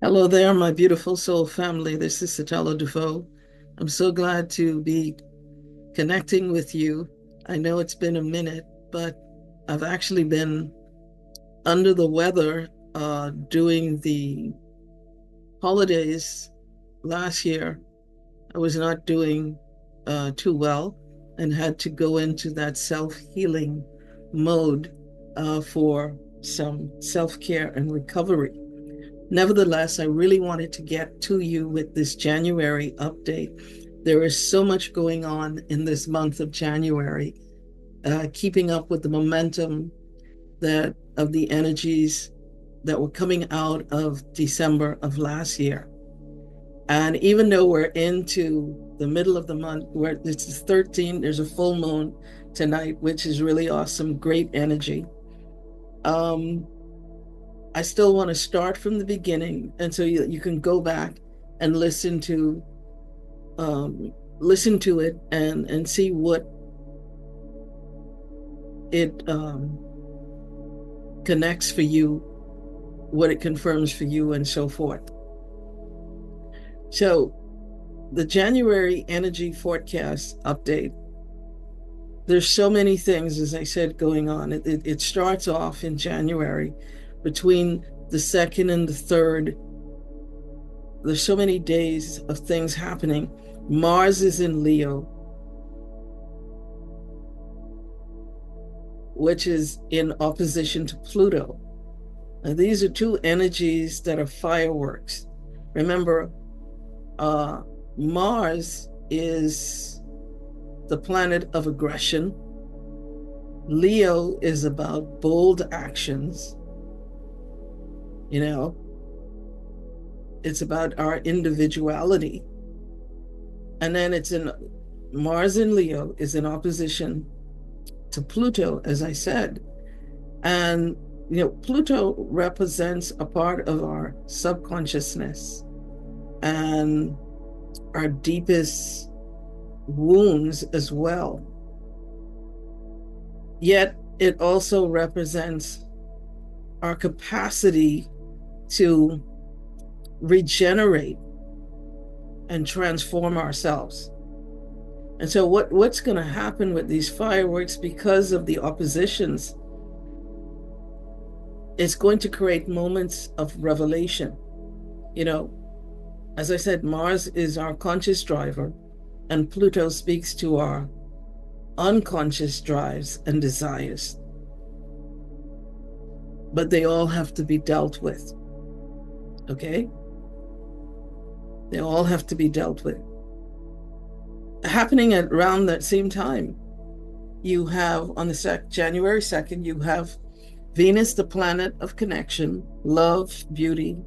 Hello there, my beautiful soul family. This is Satella Dufault. I'm so glad to be connecting with you. I know it's been a minute, but I've actually been under the weather during the holidays last year. I was not doing too well and had to go into that self-healing mode for some self-care and recovery. Nevertheless, I really wanted to get to you with this January update. There is so much going on in this month of January, keeping up with the momentum that of the energies that were coming out of December of last year. And even though we're into the middle of the month, where it's 13, there's a full moon tonight, which is really awesome, great energy. Um, I still want to start from the beginning, and so you can go back and listen to it and see what it connects for you, what it confirms for you, and so forth. So the January energy forecast update. There's so many things, as I said, going on. It starts off in January between the second and the third. There's so many days of things happening. Mars is in Leo, which is in opposition to Pluto. Now, these are two energies that are fireworks. Remember, uh, Mars is the planet of aggression. Leo is about bold actions. You know, it's about our individuality. And then it's in Mars in Leo is in opposition to Pluto, as I said. And, Pluto represents a part of our subconsciousness and our deepest wounds as well. Yet it also represents our capacity to regenerate and transform ourselves. And so what's going to happen with these fireworks because of the oppositions? It's going to create moments of revelation. You know, as I said, Mars is our conscious driver, and Pluto speaks to our unconscious drives and desires. But they all have to be dealt with. Okay? They all have to be dealt with. Happening at around that same time, you have on the January 2nd, you have Venus, the planet of connection, love, beauty,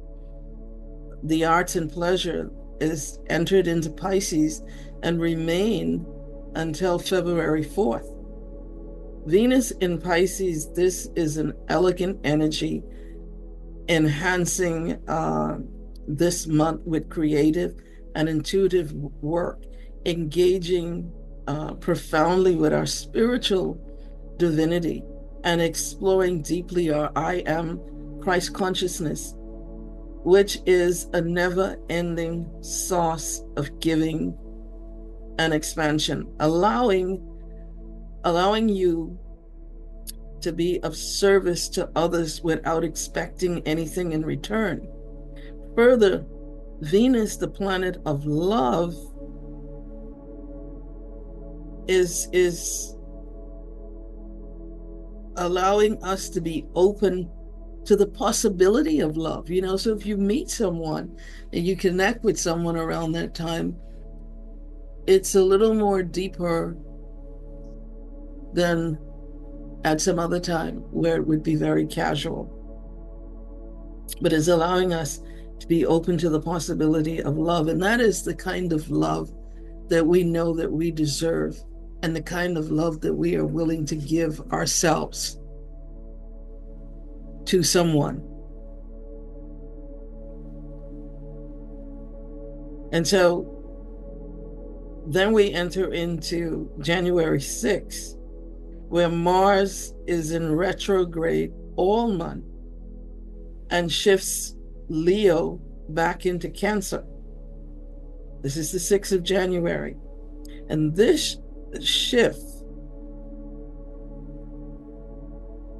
the arts and pleasure, is entered into Pisces and remain until February 4th. Venus in Pisces, this is an elegant energy enhancing this month with creative and intuitive work, engaging profoundly with our spiritual divinity and exploring deeply our I am Christ consciousness, which is a never-ending source of giving and expansion, allowing you to be of service to others without expecting anything in return. Further, Venus, the planet of love, is allowing us to be open to the possibility of love. So if you meet someone and you connect with someone around that time, it's a little more deeper than at some other time where it would be very casual. But it's allowing us to be open to the possibility of love. And that is the kind of love that we know that we deserve, and the kind of love that we are willing to give ourselves to someone. And so then we enter into January 6th, where Mars is in retrograde all month and shifts Leo back into Cancer. This is the 6th of January. And this shift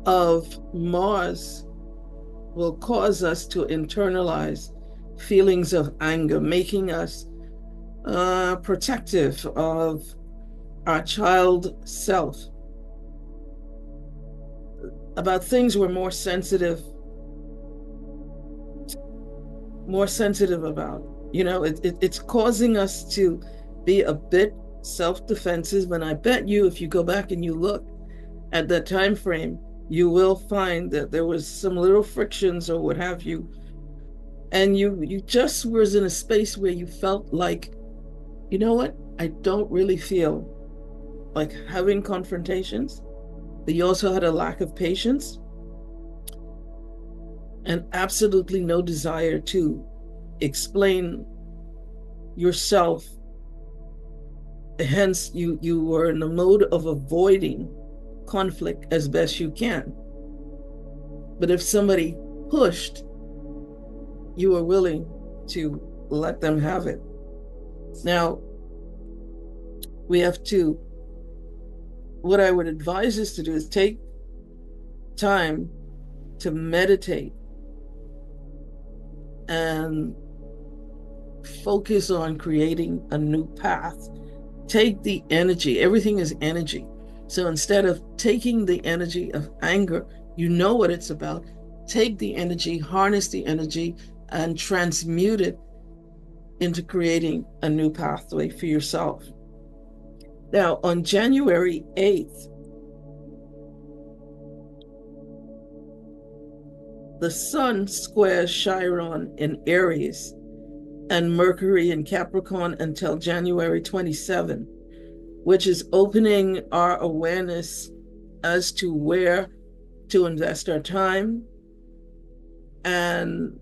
of Mars will cause us to internalize feelings of anger, making us protective of our child self, about things we're more sensitive about. It's causing us to be a bit self-defensive. And I bet you, if you go back and you look at that time frame, you will find that there was some little frictions or what have you. And you just was in a space where you felt like, you know what? I don't really feel like having confrontations. But you also had a lack of patience and absolutely no desire to explain yourself. Hence, you were in the mode of avoiding conflict as best you can. But if somebody pushed, you were willing to let them have it. Now, what I would advise us to do is take time to meditate and focus on creating a new path. Take the energy. Everything is energy. So instead of taking the energy of anger, you know what it's about. Take the energy, harness the energy, and transmute it into creating a new pathway for yourself. Now, on January 8th, the Sun squares Chiron in Aries and Mercury in Capricorn until January 27, which is opening our awareness as to where to invest our time. And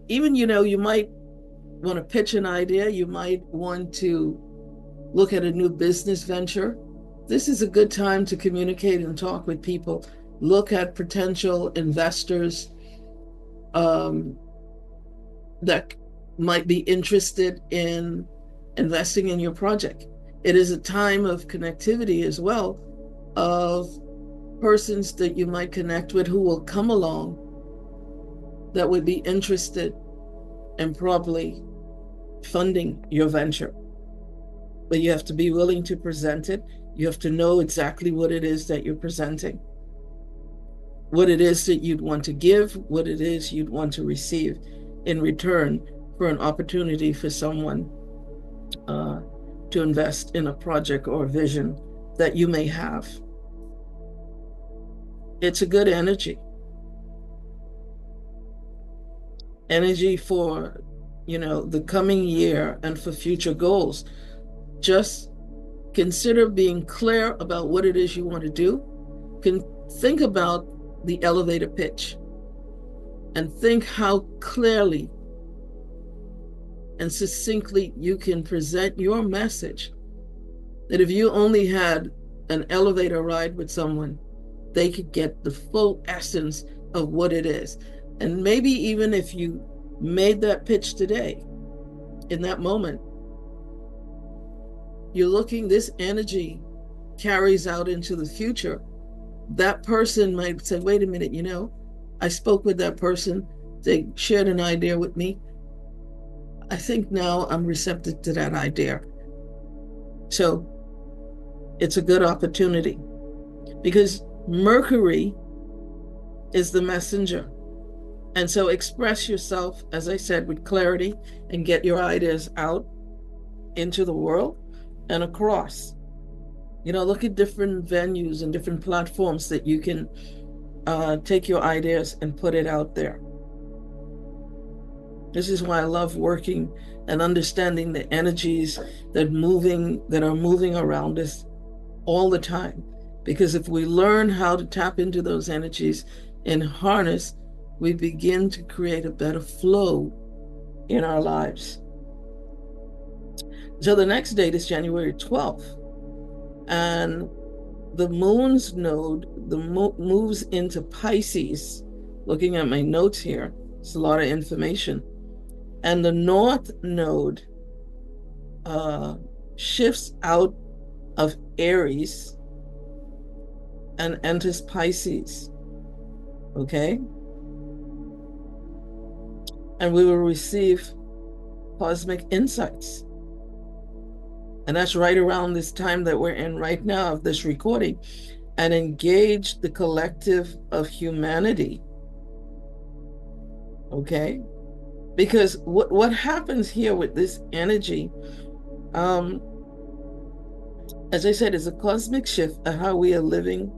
even, you might want to pitch an idea, you might want to look at a new business venture. This is a good time to communicate and talk with people. Look at potential investors that might be interested in investing in your project. It is a time of connectivity as well, of persons that you might connect with who will come along that would be interested in probably funding your venture. But you have to be willing to present it. You have to know exactly what it is that you're presenting, what it is that you'd want to give, what it is you'd want to receive in return for an opportunity for someone to invest in a project or a vision that you may have. It's a good energy for, the coming year and for future goals. Just consider being clear about what it is you want to do. Think about the elevator pitch and think how clearly and succinctly you can present your message, that if you only had an elevator ride with someone, they could get the full essence of what it is. And maybe even if you made that pitch today, in that moment, this energy carries out into the future. That person might say, wait a minute, I spoke with that person, they shared an idea with me. I think now I'm receptive to that idea. So it's a good opportunity because Mercury is the messenger. And so express yourself, as I said, with clarity and get your ideas out into the world and across. Look at different venues and different platforms that you can take your ideas and put it out there. This is why I love working and understanding the energies that are moving around us all the time. Because if we learn how to tap into those energies and harness, we begin to create a better flow in our lives. So the next date is January 12th. And the moon's node moves into Pisces looking at my notes here. It's a lot of information. And the North Node shifts out of Aries and enters Pisces. Okay? And we will receive cosmic insights. And that's right around this time that we're in right now of this recording, and engage the collective of humanity. Okay? Because what happens here with this energy, as I said, is a cosmic shift of how we are living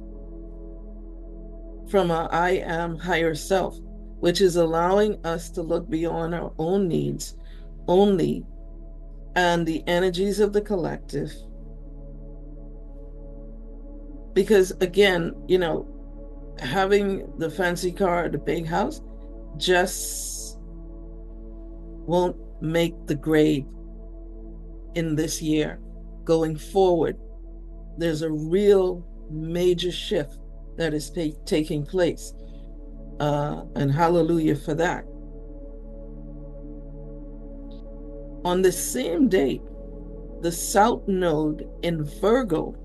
from our I am higher self, which is allowing us to look beyond our own needs only and the energies of the collective. Because again, having the fancy car, the big house, just won't make the grade in this year. Going forward, there's a real major shift that is taking place. And hallelujah for that. On the same date, the South Node in Virgo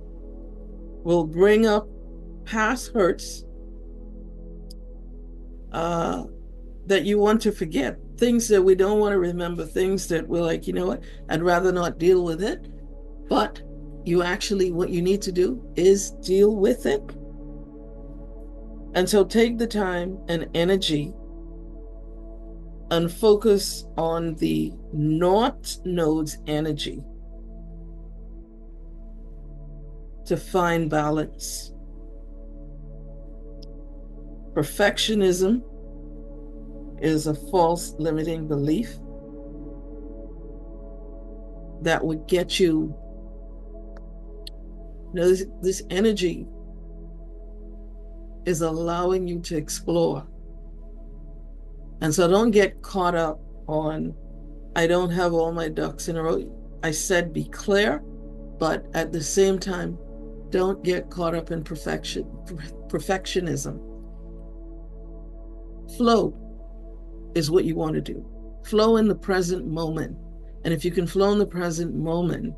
will bring up past hurts that you want to forget, things that we don't want to remember, things that we're like, you know what, I'd rather not deal with it. But what you need to do is deal with it. And so take the time and energy and focus on the North Node's energy to find balance. Perfectionism is a false limiting belief that would get you, this energy is allowing you to explore. And so don't get caught up on, I don't have all my ducks in a row. I said be clear, but at the same time, don't get caught up in perfectionism. Flow is what you want to do. Flow in the present moment. And if you can flow in the present moment,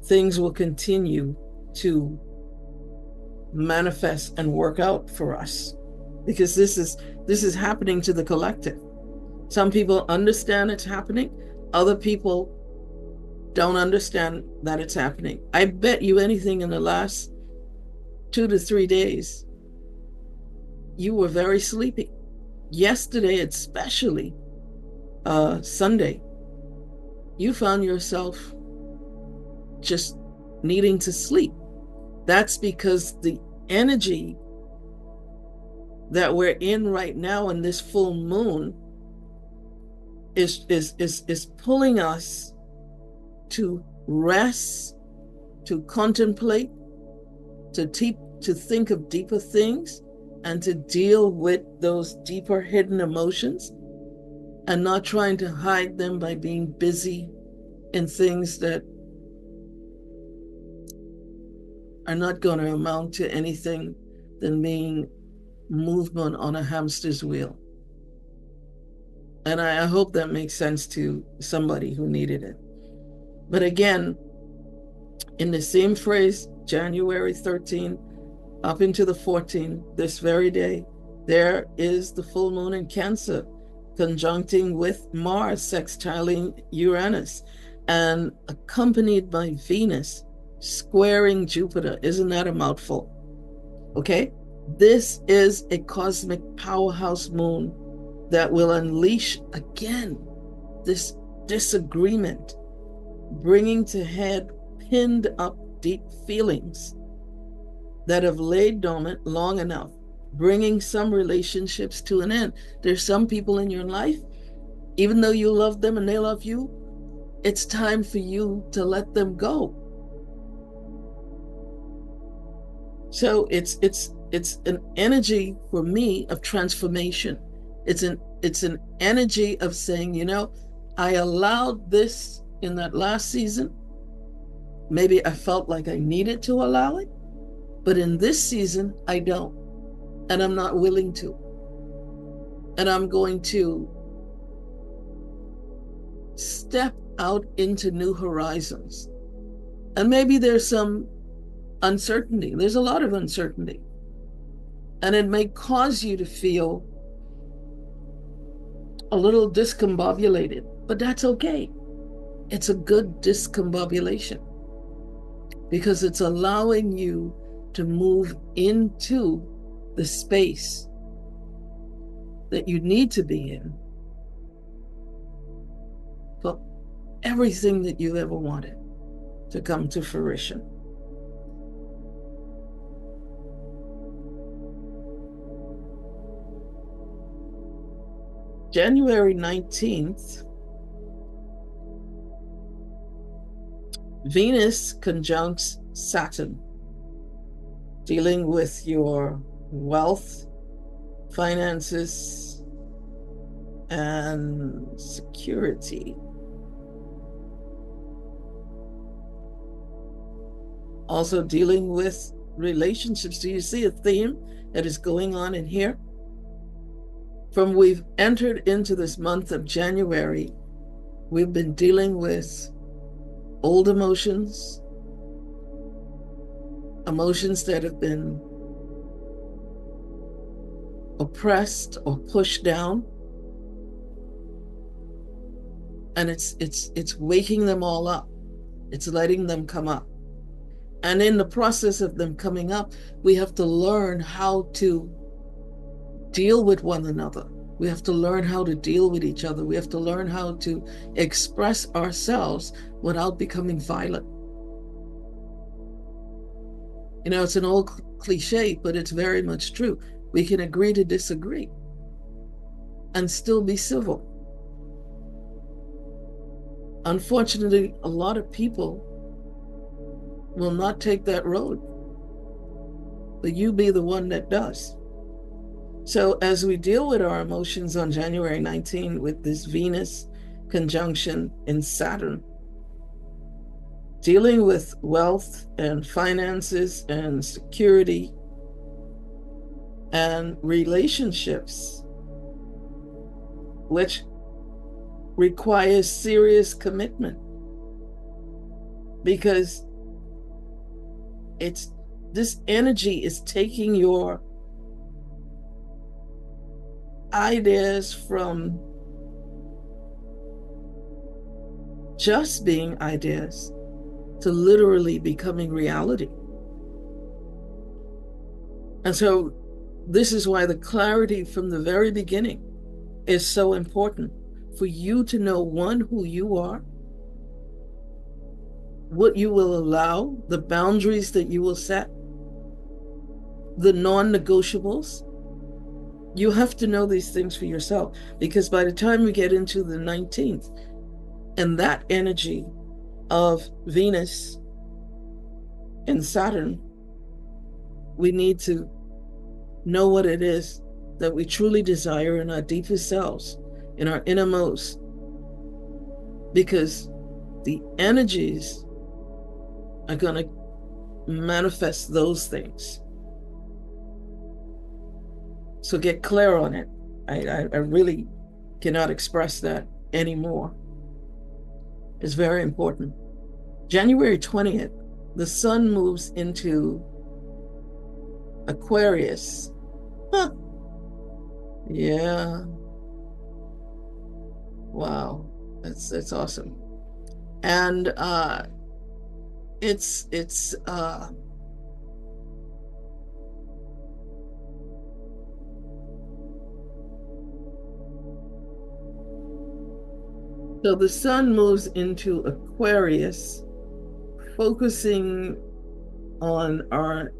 things will continue to manifest and work out for us. Because this is happening to the collective. Some people understand it's happening. Other people don't understand that it's happening. I bet you anything in the last 2 to 3 days, you were very sleepy. Yesterday, especially Sunday, you found yourself just needing to sleep. That's because the energy that we're in right now in this full moon is pulling us to rest, to contemplate, to think of deeper things, and to deal with those deeper hidden emotions, and not trying to hide them by being busy in things that are not going to amount to anything than being movement on a hamster's wheel. And I hope that makes sense to somebody who needed it. But again, in the same phrase, January 13 up into the 14th, this very day, there is the full moon in Cancer, conjuncting with Mars, sextiling Uranus, and accompanied by Venus, squaring Jupiter. Isn't that a mouthful? Okay? This is a cosmic powerhouse moon that will unleash again this disagreement, bringing to head pinned up deep feelings that have laid dormant long enough, bringing some relationships to an end. There's some people in your life, even though you love them and they love you, it's time for you to let them go. So it's an energy for me of transformation. It's an energy of saying, I allowed this in that last season. Maybe I felt like I needed to allow it, but in this season, I don't, and I'm not willing to. and I'm going to step out into new horizons. And maybe there's some uncertainty. There's a lot of uncertainty. And it may cause you to feel a little discombobulated, but that's okay. It's a good discombobulation because it's allowing you to move into the space that you need to be in for everything that you ever wanted to come to fruition. January 19th, Venus conjuncts Saturn, dealing with your wealth, finances, and security. Also dealing with relationships. Do you see a theme that is going on in here? From we've entered into this month of January, we've been dealing with old emotions, emotions that have been oppressed or pushed down. And it's waking them all up. It's letting them come up. And in the process of them coming up, we have to learn how to deal with one another. We have to learn how to deal with each other. We have to learn how to express ourselves without becoming violent. You know, it's an old cliche, but it's very much true. We can agree to disagree and still be civil. Unfortunately, a lot of people will not take that road, but you be the one that does. So as we deal with our emotions on January 19 with this Venus conjunction in Saturn, dealing with wealth and finances and security and relationships, which requires serious commitment, because this energy is taking your ideas from just being ideas to literally becoming reality. And so this is why the clarity from the very beginning is so important, for you to know, one, who you are, what you will allow, the boundaries that you will set, the non-negotiables. You have to know these things for yourself, because by the time we get into the 19th and that energy of Venus and Saturn, we need to know what it is that we truly desire in our deepest selves, in our innermost, because the energies are going to manifest those things. So get clear on it. I really cannot express that anymore. It's very important. January 20th, the sun moves into Aquarius. Huh. Yeah. Wow. That's awesome. And it's so the sun moves into Aquarius, focusing on our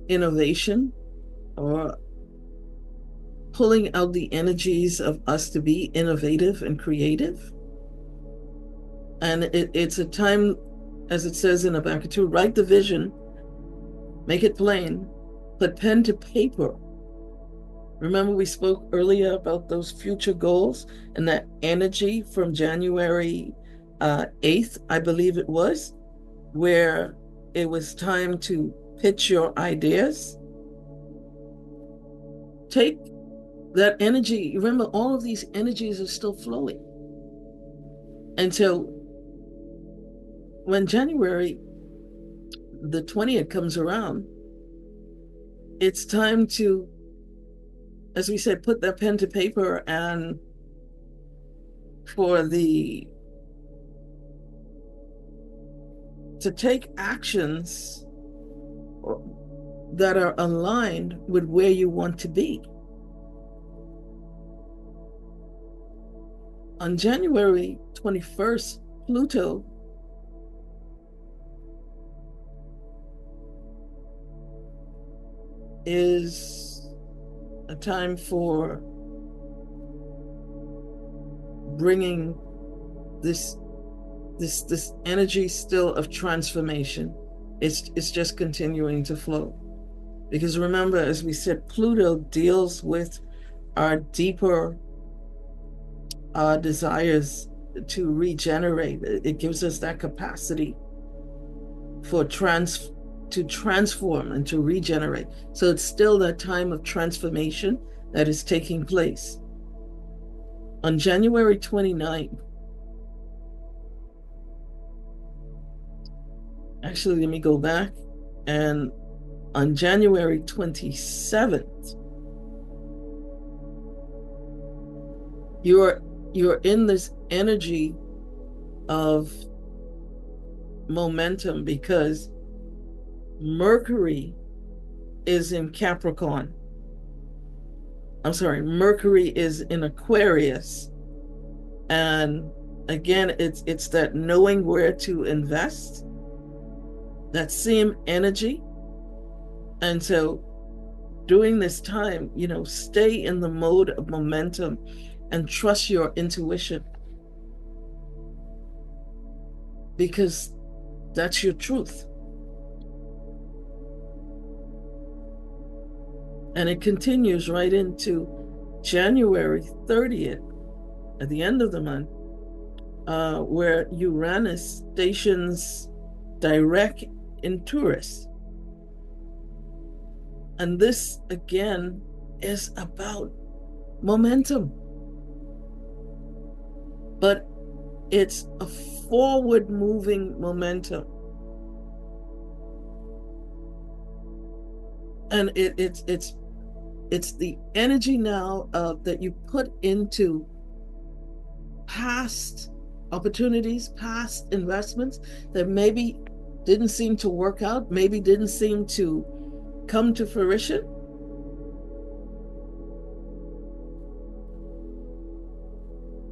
innovation, or pulling out the energies of us to be innovative and creative. And it's a time, as it says in Habakkuk 2, write the vision, make it plain, put pen to paper. Remember we spoke earlier about those future goals and that energy from January 8th, I believe it was, where it was time to pitch your ideas. Take that energy, remember, all of these energies are still flowing. And so when January the 20th comes around, it's time to, as we said, put that pen to paper and to take actions that are aligned with where you want to be. On January 21st, Pluto is a time for bringing this energy still of transformation. It's just continuing to flow. Because remember, as we said, Pluto deals with our deeper desires to regenerate. It gives us that capacity for to transform and to regenerate. So it's still that time of transformation that is taking place. On January 29th, actually, let me go back. And on January 27th, you're in this energy of momentum because Mercury is in Capricorn. I'm sorry, Mercury is in Aquarius. And again, it's that knowing where to invest, that same energy. And so during this time, stay in the mode of momentum and trust your intuition, because that's your truth. And it continues right into January 30th, at the end of the month, where Uranus stations direct in Taurus. And this, again, is about momentum. But it's a forward-moving momentum. And it's the energy now that you put into past opportunities, past investments that maybe didn't seem to work out, maybe didn't seem to come to fruition.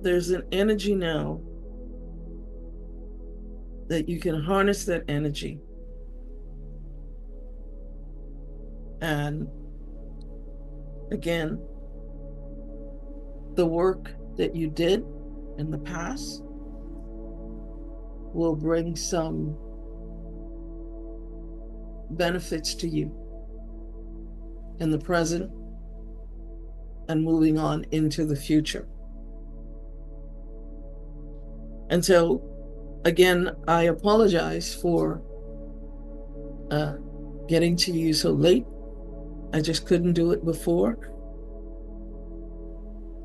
There's an energy now that you can harness that energy. And again, the work that you did in the past will bring some benefits to you in the present and moving on into the future. And so, again, I apologize for getting to you so late. I just couldn't do it before.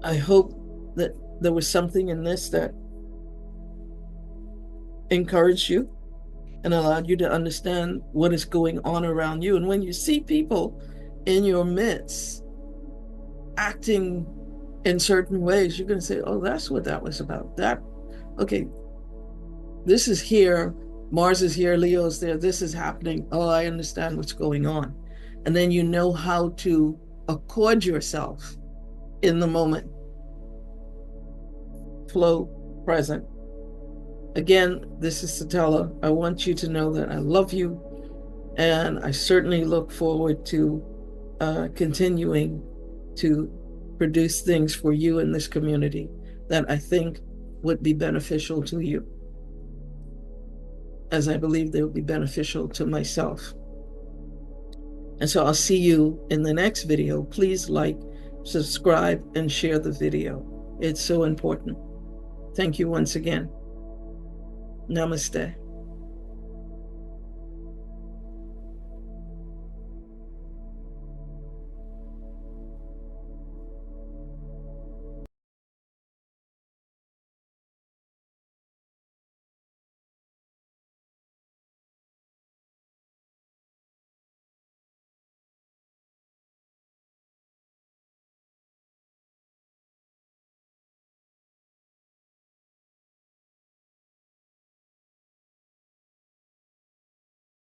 I hope that there was something in this that encouraged you and allowed you to understand what is going on around you. And when you see people in your midst acting in certain ways, you're going to say, oh, that's what that was about. Okay, this is here, Mars is here, Leo is there, this is happening. Oh, I understand what's going on. And then you know how to accord yourself in the moment. Flow, present. Again, this is Satella. I want you to know that I love you, and I certainly look forward to continuing to produce things for you in this community that I think would be beneficial to you, as I believe they will be beneficial to myself. And so I'll see you in the next video. Please like, subscribe, and share the video. It's so important. Thank you once again. Namaste.